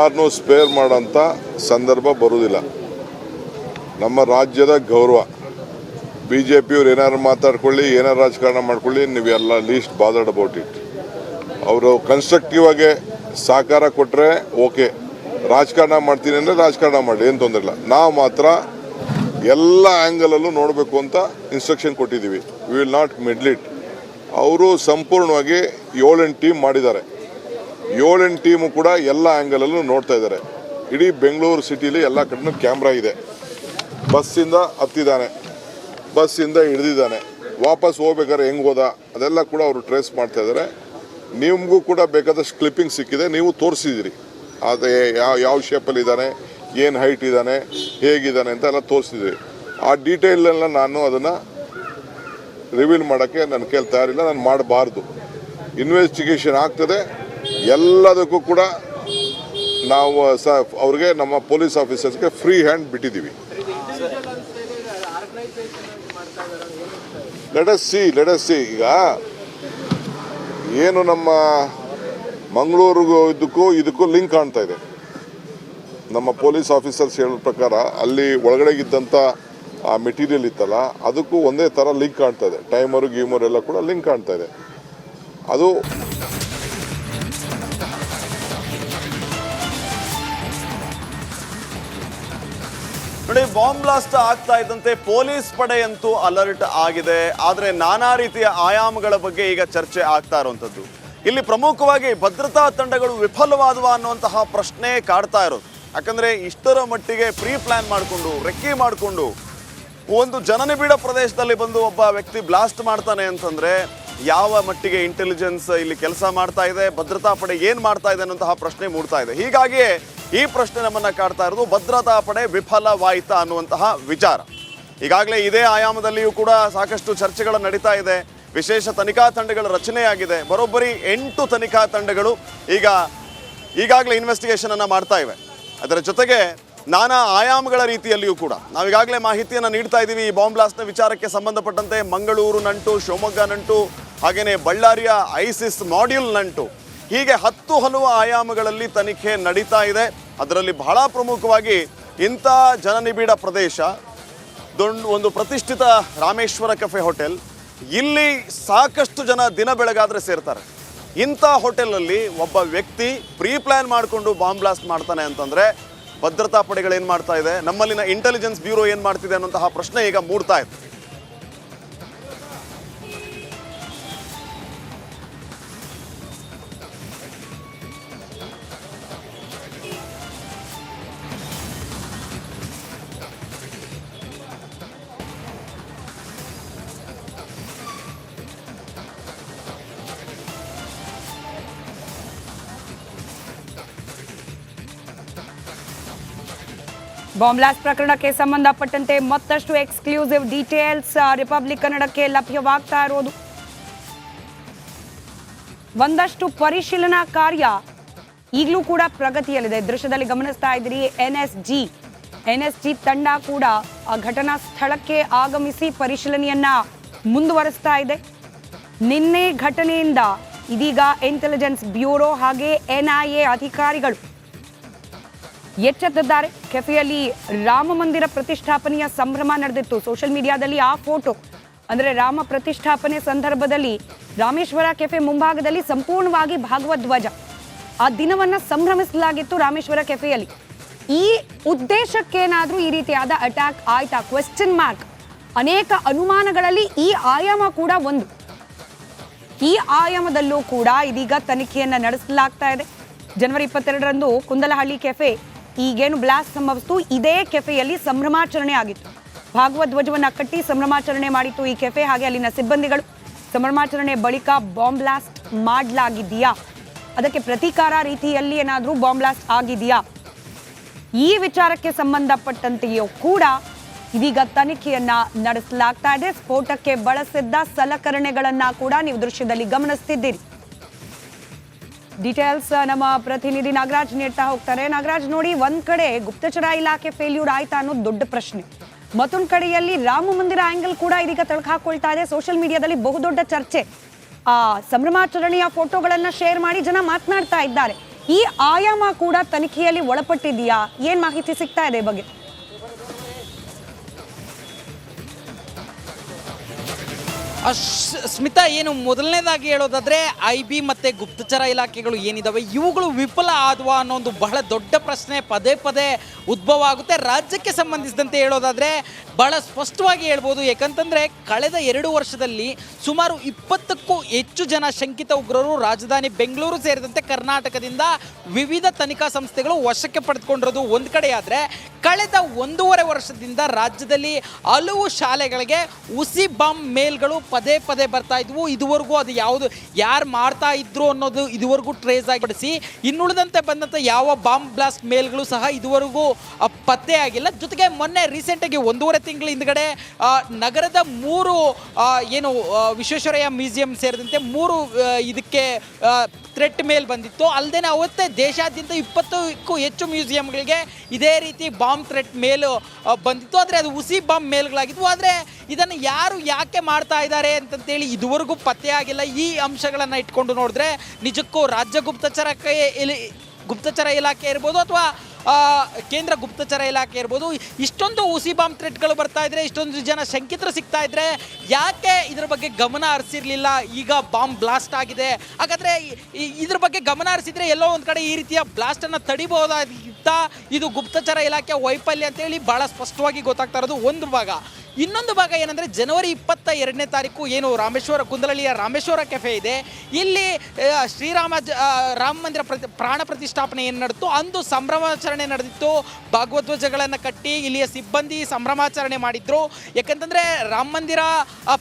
ಯಾರನ್ನೂ ಸ್ಪೇರ್ ಮಾಡೋಂಥ ಸಂದರ್ಭ ಬರುವುದಿಲ್ಲ. ನಮ್ಮ ರಾಜ್ಯದ ಗೌರವ. BJPಯವ್ರು ಏನಾರು ಮಾತಾಡ್ಕೊಳ್ಳಿ, ಏನಾರು ರಾಜಕಾರಣ ಮಾಡ್ಕೊಳ್ಳಿ, ನೀವೆಲ್ಲ ಲೀಸ್ಟ್ ಬಾದರ್ಡ್ ಅಬೌಟ್ ಇಟ್. ಅವರು ಕನ್ಸ್ಟ್ರಕ್ಟಿವ್ ಆಗಿ ಸಹಕಾರ ಕೊಟ್ಟರೆ ಓಕೆ, ರಾಜಕಾರಣ ಮಾಡ್ತೀನಿ ಅಂದರೆ ರಾಜಕಾರಣ ಮಾಡಿ, ಏನು ತೊಂದರೆ ಇಲ್ಲ. ನಾವು ಮಾತ್ರ ಎಲ್ಲ ಆ್ಯಂಗಲಲ್ಲೂ ನೋಡಬೇಕು ಅಂತ ಇನ್ಸ್ಟ್ರಕ್ಷನ್ ಕೊಟ್ಟಿದ್ದೀವಿ. We will not middle it. ಅವರು ಸಂಪೂರ್ಣವಾಗಿ 7-8 ಟೀಮ್ ಮಾಡಿದ್ದಾರೆ. 7-8 ಟೀಮು ಕೂಡ ಎಲ್ಲ ಆ್ಯಂಗಲಲ್ಲೂ ನೋಡ್ತಾ ಇದ್ದಾರೆ. ಇಡೀ ಬೆಂಗಳೂರು ಸಿಟಿಲಿ ಎಲ್ಲ ಕಡೆನೂ ಕ್ಯಾಮ್ರಾ ಇದೆ. ಬಸ್ಸಿಂದ ಹತ್ತಿದ್ದಾನೆ, ಬಸ್ಸಿಂದ ಹಿಡಿದಿದ್ದಾನೆ, ವಾಪಸ್ ಹೋಗ್ಬೇಕಾದ್ರೆ ಹೆಂಗೆ ಹೋದ ಅದೆಲ್ಲ ಕೂಡ ಅವರು ಟ್ರೇಸ್ ಮಾಡ್ತಾ ಇದ್ದಾರೆ. ನಿಮಗೂ ಕೂಡ ಬೇಕಾದಷ್ಟು ಕ್ಲಿಪ್ಪಿಂಗ್ ಸಿಕ್ಕಿದೆ, ನೀವು ತೋರಿಸಿದ್ದೀರಿ. ಅದೇ ಯಾವ ಶೇಪಲ್ಲಿ ಇದ್ದಾನೆ, ಏನು ಹೈಟ್ ಇದ್ದಾನೆ, ಹೇಗಿದ್ದಾನೆ ಅಂತ ಎಲ್ಲ ತೋರಿಸಿದ್ದೀರಿ. ಆ ಡೀಟೇಲೆಲ್ಲ ನಾನು ಅದನ್ನು ರಿವೀಲ್ ಮಾಡೋಕ್ಕೆ ನನ್ನ ಕೈಲಿ ತಯಾರಿಲ್ಲ, ನಾನು ಮಾಡಬಾರ್ದು. ಇನ್ವೆಸ್ಟಿಗೇಷನ್ ಆಗ್ತದೆ, ಎಲ್ಲದಕ್ಕೂ ಕೂಡ ನಾವು ಅವ್ರಿಗೆ ನಮ್ಮ ಪೊಲೀಸ್ ಆಫೀಸರ್ಸ್ಗೆ ಫ್ರೀ ಹ್ಯಾಂಡ್ ಬಿಟ್ಟಿದ್ದೀವಿ. Let us see. ಈಗ ಏನು ನಮ್ಮ ಮಂಗಳೂರಿಗೂ ಇದಕ್ಕೂ ಲಿಂಕ್ ಕಾಣ್ತಾ ಇದೆ. ನಮ್ಮ ಪೊಲೀಸ್ ಆಫೀಸರ್ಸ್ ಹೇಳೋ ಪ್ರಕಾರ ಅಲ್ಲಿ ಒಳಗಡೆಗಿದ್ದಂಥ ಆ ಮೆಟೀರಿಯಲ್ ಇತ್ತಲ್ಲ, ಅದಕ್ಕೂ ಒಂದೇ ಥರ ಲಿಂಕ್ ಕಾಣ್ತಾ ಇದೆ. ಟೈಮರು ಗೀಮರು ಎಲ್ಲ ಕೂಡ ಲಿಂಕ್ ಕಾಣ್ತಾ ಇದೆ. ಅದು ನೋಡಿ, ಬಾಂಬ್ ಬ್ಲಾಸ್ಟ್ ಆಗ್ತಾ ಇದ್ದಂತೆ ಪೊಲೀಸ್ ಪಡೆಯಂತೂ ಅಲರ್ಟ್ ಆಗಿದೆ. ಆದರೆ ನಾನಾ ರೀತಿಯ ಆಯಾಮಗಳ ಬಗ್ಗೆ ಈಗ ಚರ್ಚೆ ಆಗ್ತಾ ಇರುವಂಥದ್ದು. ಇಲ್ಲಿ ಪ್ರಮುಖವಾಗಿ ಭದ್ರತಾ ತಂಡಗಳು ವಿಫಲವಾದವಾ ಅನ್ನುವಂತಹ ಪ್ರಶ್ನೆ ಕಾಡ್ತಾ ಇರೋದು. ಯಾಕಂದ್ರೆ ಇಷ್ಟರ ಮಟ್ಟಿಗೆ ಪ್ರೀ ಪ್ಲಾನ್ ಮಾಡಿಕೊಂಡು, ರೆಕ್ಕಿ ಮಾಡಿಕೊಂಡು ಒಂದು ಜನನಿಬಿಡ ಪ್ರದೇಶದಲ್ಲಿ ಬಂದು ಒಬ್ಬ ವ್ಯಕ್ತಿ ಬ್ಲಾಸ್ಟ್ ಮಾಡ್ತಾನೆ ಅಂತಂದ್ರೆ ಯಾವ ಮಟ್ಟಿಗೆ ಇಂಟೆಲಿಜೆನ್ಸ್ ಇಲ್ಲಿ ಕೆಲಸ ಮಾಡ್ತಾ ಇದೆ, ಭದ್ರತಾ ಪಡೆ ಏನು ಮಾಡ್ತಾ ಇದೆ ಅನ್ನುವಂತಹ ಪ್ರಶ್ನೆ ಮೂಡ್ತಾ ಇದೆ. ಹೀಗಾಗಿಯೇ ಈ ಪ್ರಶ್ನೆ ನಮ್ಮನ್ನ ಕಾಡ್ತಾ ಇರೋದು, ಭದ್ರತಾ ಪಡೆ ವಿಫಲವಾಯಿತಾ ಅನ್ನುವಂತಹ ವಿಚಾರ. ಈಗಾಗಲೇ ಇದೇ ಆಯಾಮದಲ್ಲಿಯೂ ಕೂಡ ಸಾಕಷ್ಟು ಚರ್ಚೆಗಳು ನಡೀತಾ ಇದೆ. ವಿಶೇಷ ತನಿಖಾ ತಂಡಗಳ ರಚನೆಯಾಗಿದೆ. ಬರೋಬ್ಬರಿ 8 ತನಿಖಾ ತಂಡಗಳು ಈಗಾಗಲೇ ಇನ್ವೆಸ್ಟಿಗೇಷನ್ ಅನ್ನ ಮಾಡ್ತಾ ಇವೆ. ಅದರ ಜೊತೆಗೆ ನಾನಾ ಆಯಾಮಗಳ ರೀತಿಯಲ್ಲಿಯೂ ಕೂಡ ನಾವೀಗಾಗಲೇ ಮಾಹಿತಿಯನ್ನು ನೀಡ್ತಾ ಇದ್ದೀವಿ. ಈ ಬಾಂಬ್ ಬ್ಲಾಸ್ಟ್ನ ವಿಚಾರಕ್ಕೆ ಸಂಬಂಧಪಟ್ಟಂತೆ ಮಂಗಳೂರು ನಂಟು, ಶಿವಮೊಗ್ಗ ನಂಟು, ಹಾಗೆಯೇ ಬಳ್ಳಾರಿಯ ಐಸಿಸ್ ಮಾಡ್ಯೂಲ್ ನಂಟು, ಹೀಗೆ 10 ಹಲವು ಆಯಾಮಗಳಲ್ಲಿ ತನಿಖೆ ನಡೀತಾ ಇದೆ. ಅದರಲ್ಲಿ ಬಹಳ ಪ್ರಮುಖವಾಗಿ ಇಂಥ ಜನನಿಬಿಡ ಪ್ರದೇಶ, ಒಂದು ಪ್ರತಿಷ್ಠಿತ ರಾಮೇಶ್ವರ ಕೆಫೆ ಹೋಟೆಲ್, ಇಲ್ಲಿ ಸಾಕಷ್ಟು ಜನ ದಿನ ಬೆಳಗಾದ್ರೆ ಸೇರ್ತಾರೆ. ಇಂಥ ಹೋಟೆಲಲ್ಲಿ ಒಬ್ಬ ವ್ಯಕ್ತಿ ಪ್ರೀ ಪ್ಲಾನ್ ಮಾಡಿಕೊಂಡು ಬಾಂಬ್ ಬ್ಲಾಸ್ಟ್ ಮಾಡ್ತಾನೆ ಅಂತಂದರೆ ಭದ್ರತಾ ಪಡೆಗಳು ಏನು ಮಾಡ್ತಾ ಇದೆ, ನಮ್ಮಲ್ಲಿನ ಇಂಟೆಲಿಜೆನ್ಸ್ ಬ್ಯೂರೋ ಏನು ಮಾಡ್ತಿದೆ ಅನ್ನೋಂತಹ ಪ್ರಶ್ನೆ ಈಗ ಮೂಡ್ತಾ ಇದೆ. ಬಾಂಬ್ ಬ್ಲಾಸ್ಟ್ ಪ್ರಕರಣಕ್ಕೆ ಸಂಬಂಧಪಟ್ಟಂತೆ ಮತ್ತಷ್ಟು ಎಕ್ಸ್ಕ್ಲೂಸಿವ್ ಡೀಟೇಲ್ಸ್ ರಿಪಬ್ಲಿಕ್ ಕನ್ನಡಕ್ಕೆ ಲಭ್ಯವಾಗ್ತಾ ಇರೋದು. ಒಂದಷ್ಟು ಪರಿಶೀಲನಾ ಕಾರ್ಯ ಈಗಲೂ ಕೂಡ ಪ್ರಗತಿಯಲ್ಲಿದೆ. ದೃಶ್ಯದಲ್ಲಿ ಗಮನಿಸ್ತಾ ಇದ್ದೀರಿ, ಎನ್ಎಸ್ಜಿ ತಂಡ ಕೂಡ ಆ ಘಟನಾ ಸ್ಥಳಕ್ಕೆ ಆಗಮಿಸಿ ಪರಿಶೀಲನೆಯನ್ನ ಮುಂದುವರಿಸ್ತಾ ಇದೆ. ನಿನ್ನೆ ಘಟನೆಯಿಂದ ಇದೀಗ ಇಂಟೆಲಿಜೆನ್ಸ್ ಬ್ಯೂರೋ ಹಾಗೆ NIA ಅಧಿಕಾರಿಗಳು ಎಚ್ಚೆತ್ತಿದ್ದಾರೆ. ಕೆಫೆಯಲ್ಲಿ ರಾಮ ಮಂದಿರ ಪ್ರತಿಷ್ಠಾಪನೆಯ ಸಂಭ್ರಮ ನಡೆದಿತ್ತು. ಸೋಷಿಯಲ್ ಮೀಡಿಯಾದಲ್ಲಿ ಆ ಫೋಟೋ, ಅಂದರೆ ರಾಮ ಪ್ರತಿಷ್ಠಾಪನೆ ಸಂದರ್ಭದಲ್ಲಿ ರಾಮೇಶ್ವರ ಕೆಫೆ ಮುಂಭಾಗದಲ್ಲಿ ಸಂಪೂರ್ಣವಾಗಿ ಭಾಗವತ್ ಧ್ವಜ, ಆ ದಿನವನ್ನ ಸಂಭ್ರಮಿಸಲಾಗಿತ್ತು ರಾಮೇಶ್ವರ ಕೆಫೆಯಲ್ಲಿ. ಈ ಉದ್ದೇಶಕ್ಕೇನಾದ್ರೂ ಈ ರೀತಿಯಾದ ಅಟ್ಯಾಕ್ ಆಯ್ತಾ? Question mark. ಅನೇಕ ಅನುಮಾನಗಳಲ್ಲಿ ಈ ಆಯಾಮ ಕೂಡ ಒಂದು. ಈ ಆಯಾಮದಲ್ಲೂ ಕೂಡ ಇದೀಗ ತನಿಖೆಯನ್ನ ನಡೆಸಲಾಗ್ತಾ ಇದೆ. ಜನವರಿ 22ರಂದು ಕುಂದಲಹಳ್ಳಿ ಕೆಫೆ ಈಗೇನು ಬ್ಲಾಸ್ಟ್ ಸಂಭವಿಸಿತು, ಇದೇ ಕೆಫೆಯಲ್ಲಿ ಸಂಭ್ರಮಾಚರಣೆ ಆಗಿತ್ತು. ಭಾಗವತ್ ಧ್ವಜವನ್ನ ಕಟ್ಟಿ ಸಂಭ್ರಮಾಚರಣೆ ಮಾಡಿತ್ತು ಈ ಕೆಫೆ ಹಾಗೆ ಅಲ್ಲಿನ ಸಿಬ್ಬಂದಿಗಳು. ಸಂಭ್ರಮಾಚರಣೆ ಬಳಿಕ ಬಾಂಬ್ ಬ್ಲಾಸ್ಟ್ ಮಾಡಲಾಗಿದೆಯಾ, ಅದಕ್ಕೆ ಪ್ರತೀಕಾರ ರೀತಿಯಲ್ಲಿ ಏನಾದರೂ ಬಾಂಬ್ ಬ್ಲಾಸ್ಟ್ ಆಗಿದೆಯಾ, ಈ ವಿಚಾರಕ್ಕೆ ಸಂಬಂಧಪಟ್ಟಂತೆಯೂ ಕೂಡ ಇದೀಗ ತನಿಖೆಯನ್ನ ನಡೆಸಲಾಗ್ತಾ ಇದೆ. ಸ್ಫೋಟಕ್ಕೆ ಬಳಸಿದ್ದ ಸಲಕರಣೆಗಳನ್ನ ಕೂಡ ನೀವು ದೃಶ್ಯದಲ್ಲಿ ಗಮನಿಸ್ತಿದ್ದೀರಿ. ಡೀಟೇಲ್ಸ್ ನಮ್ಮ ಪ್ರತಿನಿಧಿ ನಾಗರಾಜ್ ನೀಡ್ತಾ ಹೋಗ್ತಾರೆ. ನಾಗರಾಜ್, ನೋಡಿ, ಒಂದ್ ಕಡೆ ಗುಪ್ತಚರ ಇಲಾಖೆ ಫೇಲ್ಯೂರ್ ಆಯ್ತಾ ಅನ್ನೋದು ದೊಡ್ಡ ಪ್ರಶ್ನೆ. ಮತ್ತೊಂದು ಕಡೆಯಲ್ಲಿ ರಾಮ ಮಂದಿರ ಆಂಗಲ್ ಕೂಡ ಇದೀಗ ತಳಕು ಹಾಕೊಳ್ತಾ ಇದೆ. ಸೋಷಿಯಲ್ ಮೀಡಿಯಾದಲ್ಲಿ ಬಹುದೊಡ್ಡ ಚರ್ಚೆ. ಸಂಭ್ರಮಾಚರಣೆಯ ಫೋಟೋಗಳನ್ನ ಶೇರ್ ಮಾಡಿ ಜನ ಮಾತನಾಡ್ತಾ ಇದ್ದಾರೆ. ಈ ಆಯಾಮ ಕೂಡ ತನಿಖೆಯಲ್ಲಿ ಒಳಪಟ್ಟಿದೆಯಾ? ಏನ್ ಮಾಹಿತಿ ಸಿಗ್ತಾ ಇದೆ ಈ ಬಗ್ಗೆ? ಸ್ಮಿತಾ, ಏನು ಮೊದಲನೇದಾಗಿ ಹೇಳೋದಾದ್ರೆ IB ಮತ್ತು ಗುಪ್ತಚರ ಇಲಾಖೆಗಳು ಏನಿದಾವೆ ಇವುಗಳು ವಿಫಲ ಆದವಾ ಅನ್ನೋ ಒಂದು ಬಹಳ ದೊಡ್ಡ ಪ್ರಶ್ನೆ ಪದೇ ಪದೇ ಉದ್ಭವ ಆಗುತ್ತೆ. ರಾಜ್ಯಕ್ಕೆ ಸಂಬಂಧಿಸಿದಂತೆ ಹೇಳೋದಾದ್ರೆ ಬಹಳ ಸ್ಪಷ್ಟವಾಗಿ ಹೇಳ್ಬೋದು. ಯಾಕಂತಂದರೆ ಕಳೆದ 2 ವರ್ಷದಲ್ಲಿ ಸುಮಾರು 20ಕ್ಕೂ ಹೆಚ್ಚು ಜನ ಶಂಕಿತ ಉಗ್ರರು ರಾಜಧಾನಿ ಬೆಂಗಳೂರು ಸೇರಿದಂತೆ ಕರ್ನಾಟಕದಿಂದ ವಿವಿಧ ತನಿಖಾ ಸಂಸ್ಥೆಗಳು ವಶಕ್ಕೆ ಪಡೆದುಕೊಂಡಿರೋದು ಒಂದು ಕಡೆ ಆದರೆ, ಕಳೆದ 1.5 ವರ್ಷದಿಂದ ರಾಜ್ಯದಲ್ಲಿ ಹಲವು ಶಾಲೆಗಳಿಗೆ ಹುಸಿ ಬಾಂಬ್ ಮೇಲ್ಗಳು ಪದೇ ಪದೇ ಬರ್ತಾ ಇದ್ವು. ಇದುವರೆಗೂ ಅದು ಯಾವುದು ಯಾರು ಮಾಡ್ತಾ ಇದ್ರು ಅನ್ನೋದು ಇದುವರೆಗೂ ಟ್ರೇಸ್ ಆಗಿಬಿಡಿಸಿ ಇನ್ನುಳಿದಂತೆ ಬಂದಂಥ ಯಾವ ಬಾಂಬ್ ಬ್ಲಾಸ್ಟ್ ಮೇಲ್ಗಳು ಸಹ ಇದುವರೆಗೂ ಪತ್ತೆ ಆಗಿಲ್ಲ. ಜೊತೆಗೆ ಮೊನ್ನೆ ರೀಸೆಂಟಾಗಿ 1.5 ತಿಂಗಳ ಹಿಂದ್ಗಡೆ ನಗರದ 3 ಏನು ವಿಶ್ವೇಶ್ವರಯ್ಯ ಮ್ಯೂಸಿಯಂ ಸೇರಿದಂತೆ 3 ಇದಕ್ಕೆ ಥ್ರೆಟ್ ಮೇಲ್ ಬಂದಿತ್ತು. ಅಲ್ಲದೆ ಅವತ್ತೇ ದೇಶಾದ್ಯಂತ 20ಕ್ಕೂ ಹೆಚ್ಚು ಮ್ಯೂಸಿಯಂಗಳಿಗೆ ಇದೇ ರೀತಿ ಬಾಂಬ್ ಥ್ರೆಟ್ ಮೇಲ್ ಬಂದಿತ್ತು. ಆದರೆ ಅದು ಹುಸಿ ಬಾಂಬ್ ಮೇಲ್ಗಳಾಗಿದ್ವು. ಆದರೆ ಇದನ್ನು ಯಾರು ಯಾಕೆ ಮಾಡ್ತಾ ಇದ್ದಾರೆ ಅಂತಂತೇಳಿ ಇದುವರೆಗೂ ಪತ್ತೆ ಆಗಿಲ್ಲ. ಈ ಅಂಶಗಳನ್ನು ಇಟ್ಕೊಂಡು ನೋಡಿದ್ರೆ ನಿಜಕ್ಕೂ ರಾಜ್ಯ ಗುಪ್ತಚರ ಇಲಾಖೆ ಇರ್ಬೋದು ಅಥವಾ ಕೇಂದ್ರ ಗುಪ್ತಚರ ಇಲಾಖೆ ಇರ್ಬೋದು, ಇಷ್ಟೊಂದು ಹುಸಿ ಬಾಂಬ್ ಥ್ರೆಟ್ಗಳು ಬರ್ತಾ ಇದ್ರೆ, ಇಷ್ಟೊಂದು ಜನ ಶಂಕಿತರು ಸಿಗ್ತಾ ಇದ್ರೆ ಯಾಕೆ ಇದ್ರ ಬಗ್ಗೆ ಗಮನ ಹರಿಸಿರ್ಲಿಲ್ಲ? ಈಗ ಬಾಂಬ್ ಬ್ಲಾಸ್ಟ್ ಆಗಿದೆ, ಹಾಗಾದರೆ ಇದ್ರ ಬಗ್ಗೆ ಗಮನ ಹರಿಸಿದ್ರೆ ಎಲ್ಲೋ ಒಂದು ಕಡೆ ಈ ರೀತಿಯ ಬ್ಲಾಸ್ಟನ್ನು ತಡಿಬಹುದಾಗಿತ್ತ. ಇದು ಗುಪ್ತಚರ ಇಲಾಖೆ ವೈಫಲ್ಯ ಅಂತೇಳಿ ಭಾಳ ಸ್ಪಷ್ಟವಾಗಿ ಗೊತ್ತಾಗ್ತಾ ಇರೋದು ಒಂದು ಭಾಗ. ಇನ್ನೊಂದು ಭಾಗ ಏನಂದರೆ ಜನವರಿ 22ನೇ ತಾರೀಕು ಏನು ಕುಂದಲಳ್ಳಿಯ ರಾಮೇಶ್ವರ ಕೆಫೆ ಇದೆ, ಇಲ್ಲಿ ರಾಮ ಮಂದಿರ ಪ್ರಾಣ ಪ್ರತಿಷ್ಠಾಪನೆ ಏನು ನಡೆಯಿತು ಅಂದು ಸಂಭ್ರಮಾಚರಣೆ ನಡೆದಿತ್ತು. ಭಾಗವಧ್ವಜಗಳನ್ನು ಕಟ್ಟಿ ಇಲ್ಲಿಯ ಸಿಬ್ಬಂದಿ ಸಂಭ್ರಮಾಚರಣೆ ಮಾಡಿದ್ರು. ಯಾಕಂತಂದರೆ ರಾಮ ಮಂದಿರ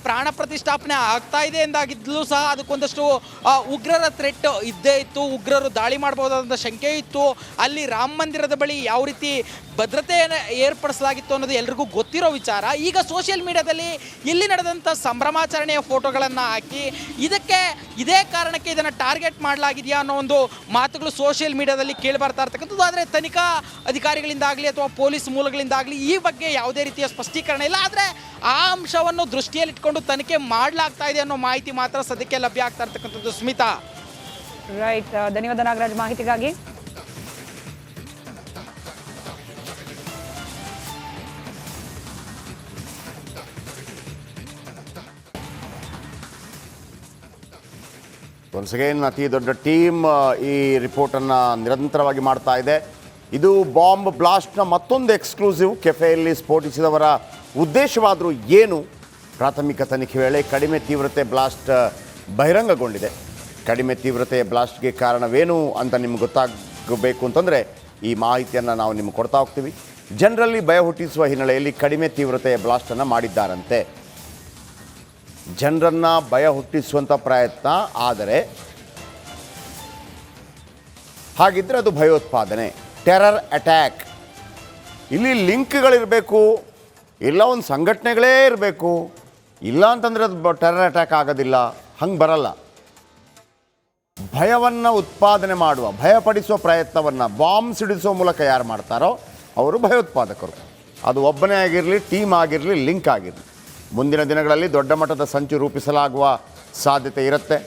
ಪ್ರಾಣ ಪ್ರತಿಷ್ಠಾಪನೆ ಆಗ್ತಾ ಇದೆ ಎಂದಾಗಿದ್ದರೂ ಸಹ ಅದಕ್ಕೊಂದಷ್ಟು ಉಗ್ರರ ಥ್ರೆಟ್ ಇದ್ದೇ ಇತ್ತು. ಉಗ್ರರು ದಾಳಿ ಮಾಡಬಹುದಾದಂಥ ಶಂಕೆ ಇತ್ತು. ಅಲ್ಲಿ ರಾಮ ಮಂದಿರದ ಬಳಿ ಯಾವ ರೀತಿ ಭದ್ರತೆಯನ್ನು ಏರ್ಪಡಿಸಲಾಗಿತ್ತು ಅನ್ನೋದು ಎಲ್ರಿಗೂ ಗೊತ್ತಿರೋ ವಿಚಾರ. ಈಗ ಸೋಷಿಯಲ್ ಮೀಡಿಯಾದಲ್ಲಿ ಇಲ್ಲಿ ನಡೆದಂಥ ಸಂಭ್ರಮಾಚರಣೆಯ ಫೋಟೋಗಳನ್ನು ಹಾಕಿ ಇದೇ ಕಾರಣಕ್ಕೆ ಇದನ್ನು ಟಾರ್ಗೆಟ್ ಮಾಡಲಾಗಿದೆಯಾ ಅನ್ನೋ ಒಂದು ಮಾತುಗಳು ಸೋಷಿಯಲ್ ಮೀಡಿಯಾದಲ್ಲಿ ಕೇಳಿ ಬರ್ತಾ ಇರ್ತಕ್ಕಂಥದ್ದು. ಆದರೆ ತನಿಖಾ ಅಧಿಕಾರಿಗಳಿಂದಾಗಲಿ ಅಥವಾ ಪೊಲೀಸ್ ಮೂಲಗಳಿಂದಾಗಲಿ ಈ ಬಗ್ಗೆ ಯಾವುದೇ ರೀತಿಯ ಸ್ಪಷ್ಟೀಕರಣ ಇಲ್ಲ. ಆದರೆ ಆ ಅಂಶವನ್ನು ದೃಷ್ಟಿಯಲ್ಲಿಟ್ಕೊಂಡು ತನಿಖೆ ಮಾಡಲಾಗ್ತಾ ಇದೆ ಅನ್ನೋ ಮಾಹಿತಿ ಮಾತ್ರ ಸದ್ಯಕ್ಕೆ ಲಭ್ಯ ಆಗ್ತಾ ಇರ್ತಕ್ಕಂಥದ್ದು. ಸ್ಮಿತಾ, ರೈಟ್, ಧನ್ಯವಾದ ನಾಗರಾಜ್ ಮಾಹಿತಿಗಾಗಿ. ಒನ್ಸ್ ಅಗೇನ್ ಅತಿ ದೊಡ್ಡ ಟೀಮ್ ಈ ರಿಪೋರ್ಟನ್ನು ನಿರಂತರವಾಗಿ ಮಾಡ್ತಾ ಇದೆ. ಇದು ಬಾಂಬ್ ಬ್ಲಾಸ್ಟ್ನ ಮತ್ತೊಂದು ಎಕ್ಸ್ಕ್ಲೂಸಿವ್. ಕೆಫೆಯಲ್ಲಿ ಸ್ಫೋಟಿಸಿದವರ ಉದ್ದೇಶವಾದರೂ ಏನು? ಪ್ರಾಥಮಿಕ ತನಿಖೆ ವೇಳೆ ಕಡಿಮೆ ತೀವ್ರತೆ ಬ್ಲಾಸ್ಟ್ ಬಹಿರಂಗಗೊಂಡಿದೆ. ಕಡಿಮೆ ತೀವ್ರತೆಯ ಬ್ಲಾಸ್ಟ್ಗೆ ಕಾರಣವೇನು ಅಂತ ನಿಮ್ಗೆ ಗೊತ್ತಾಗಬೇಕು ಅಂತಂದರೆ ಈ ಮಾಹಿತಿಯನ್ನು ನಾವು ನಿಮ್ಗೆ ಕೊಡ್ತಾ ಹೋಗ್ತೀವಿ. ಜನರಲ್ಲಿ ಭಯ ಹುಟ್ಟಿಸುವ ಹಿನ್ನೆಲೆಯಲ್ಲಿ ಕಡಿಮೆ ತೀವ್ರತೆಯ ಬ್ಲಾಸ್ಟನ್ನು ಮಾಡಿದ್ದಾರಂತೆ. ಜನರನ್ನು ಭಯ ಹುಟ್ಟಿಸುವಂಥ ಪ್ರಯತ್ನ, ಆದರೆ ಹಾಗಿದ್ದರೆ ಅದು ಭಯೋತ್ಪಾದನೆ, ಟೆರರ್ ಅಟ್ಯಾಕ್. ಇಲ್ಲಿ ಲಿಂಕ್ಗಳಿರಬೇಕು, ಇಲ್ಲ ಒಂದು ಸಂಘಟನೆಗಳೇ ಇರಬೇಕು, ಇಲ್ಲ ಅಂತಂದರೆ ಅದು ಟೆರರ್ ಅಟ್ಯಾಕ್ ಆಗೋದಿಲ್ಲ. ಹಂಗೆ ಬರಲ್ಲ. ಭಯವನ್ನು ಉತ್ಪಾದನೆ ಮಾಡುವ, ಭಯಪಡಿಸುವ ಪ್ರಯತ್ನವನ್ನು ಬಾಂಬ್ ಸಿಡಿಸುವ ಮೂಲಕ ಯಾರು ಮಾಡ್ತಾರೋ ಅವರು ಭಯೋತ್ಪಾದಕರು. ಅದು ಒಬ್ಬನೇ ಆಗಿರಲಿ, ಟೀಮ್ ಆಗಿರಲಿ, ಲಿಂಕ್ ಆಗಿರಲಿ. ಮುಂದಿನ ದಿನಗಳಲ್ಲಿ ದೊಡ್ಡ ಮಟ್ಟದ ಸಂಚು ರೂಪಿಸಲಾಗುವ ಸಾಧ್ಯತೆ ಇರುತ್ತೆ.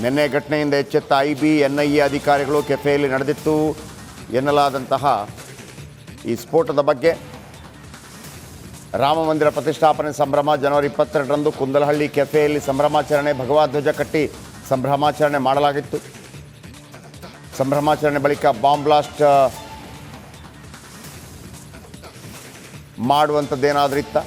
ನಿನ್ನೆ ಘಟನೆಯಿಂದ ಎಚ್ಚೆತ್ತ IB NIA ಅಧಿಕಾರಿಗಳು ಕೆಫೆಯಲ್ಲಿ ನಡೆದಿತ್ತು ಎನ್ನಲಾದಂತಹ ಈ ಸ್ಫೋಟದ ಬಗ್ಗೆ ರಾಮ ಮಂದಿರ ಪ್ರತಿಷ್ಠಾಪನೆ ಸಂಭ್ರಮ ಜನವರಿ 22ರಂದು ಕುಂದಲಹಳ್ಳಿ ಕೆಫೆಯಲ್ಲಿ ಸಂಭ್ರಮಾಚರಣೆ, ಭಗವಾ ಧ್ವಜ ಕಟ್ಟಿ ಸಂಭ್ರಮಾಚರಣೆ ಮಾಡಲಾಗಿತ್ತು. ಸಂಭ್ರಮಾಚರಣೆ ಬಳಿಕ ಬಾಂಬ್ ಬ್ಲಾಸ್ಟ್ ಮಾಡುವಂಥದ್ದೇನಾದರೂ ಇತ್ತ?